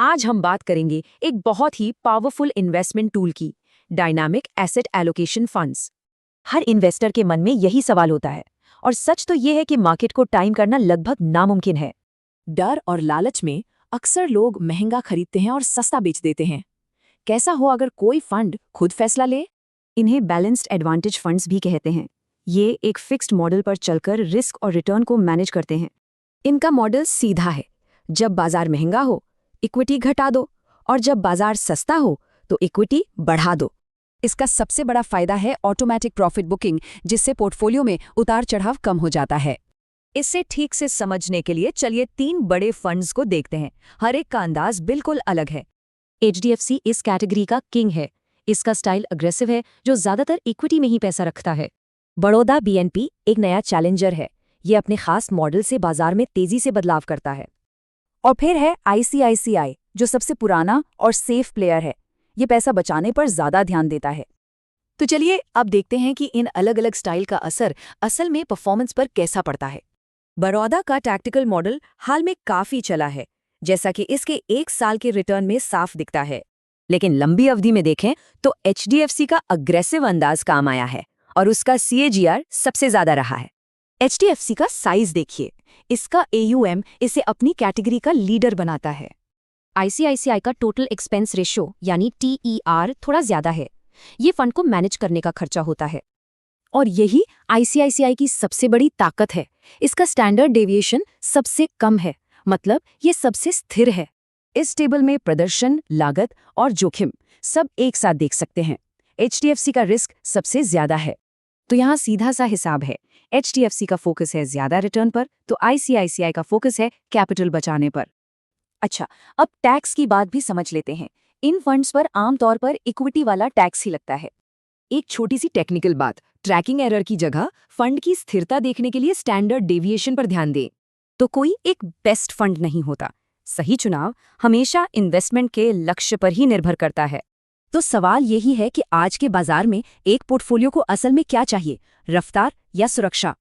आज हम बात करेंगे एक बहुत ही पावरफुल इन्वेस्टमेंट टूल की, डायनामिक एसेट एलोकेशन फंड्स। हर इन्वेस्टर के मन में यही सवाल होता है, और सच तो ये है कि मार्केट को टाइम करना लगभग नामुमकिन है। डर और लालच में अक्सर लोग महंगा खरीदते हैं और सस्ता बेच देते हैं। कैसा हो अगर कोई फंड खुद फैसला ले? इन्हें बैलेंस्ड एडवांटेज फंड्स भी कहते हैं। ये एक फिक्स्ड मॉडल पर चलकर रिस्क और रिटर्न को मैनेज करते हैं। इनका मॉडल सीधा है, जब बाजार महंगा हो इक्विटी घटा दो, और जब बाजार सस्ता हो तो इक्विटी बढ़ा दो। इसका सबसे बड़ा फायदा है ऑटोमेटिक प्रॉफिट बुकिंग, जिससे पोर्टफोलियो में उतार चढ़ाव कम हो जाता है। इसे ठीक से समझने के लिए चलिए 3 बड़े फंड्स को देखते हैं। हर एक का अंदाज बिल्कुल अलग है। HDFC इस कैटेगरी का किंग है। इसका स्टाइल अग्रेसिव है, जो ज्यादातर इक्विटी में ही पैसा रखता है। बड़ौदा BNP एक नया चैलेंजर है। ये अपने खास मॉडल से बाजार में तेजी से बदलाव करता है। और फिर है ICICI, जो सबसे पुराना और सेफ प्लेयर है। ये पैसा बचाने पर ज्यादा ध्यान देता है। तो चलिए अब देखते हैं कि इन अलग अलग स्टाइल का असर असल में परफॉर्मेंस पर कैसा पड़ता है। बड़ौदा का टैक्टिकल मॉडल हाल में काफी चला है, जैसा कि इसके 1 साल के रिटर्न में साफ दिखता है। लेकिन लंबी अवधि में देखें तो HDFC का अग्रेसिव अंदाज काम आया है, और उसका CAGR सबसे ज्यादा रहा है। HDFC का साइज देखिए, इसका AUM इसे अपनी कैटेगरी का लीडर बनाता है। ICICI का टोटल एक्सपेंस रेशियो यानी TER थोड़ा ज्यादा है। ये फंड को मैनेज करने का खर्चा होता है। और यही ICICI की सबसे बड़ी ताकत है। इसका स्टैंडर्ड डेविएशन सबसे कम है, मतलब ये सबसे स्थिर है। इस टेबल में प्रदर्शन, लागत और जोखिम सब एक साथ देख सकते हैं। HDFC का रिस्क सबसे ज्यादा है, तो यहाँ सीधा सा हिसाब है। HDFC का फोकस है ज्यादा रिटर्न पर, तो ICICI का फोकस है कैपिटल बचाने पर। अच्छा, अब टैक्स की बात भी समझ लेते हैं। इन फंड्स पर आमतौर पर इक्विटी वाला टैक्स ही लगता है। एक छोटी सी टेक्निकल बात, ट्रैकिंग एरर की जगह फंड की स्थिरता देखने के लिए स्टैंडर्ड डेविएशन पर ध्यान दें। तो कोई एक बेस्ट फंड नहीं होता। सही चुनाव हमेशा इन्वेस्टमेंट के लक्ष्य पर ही निर्भर करता है। तो सवाल यही है कि आज के बाजार में एक पोर्टफोलियो को असल में क्या चाहिए, रफ्तार या सुरक्षा?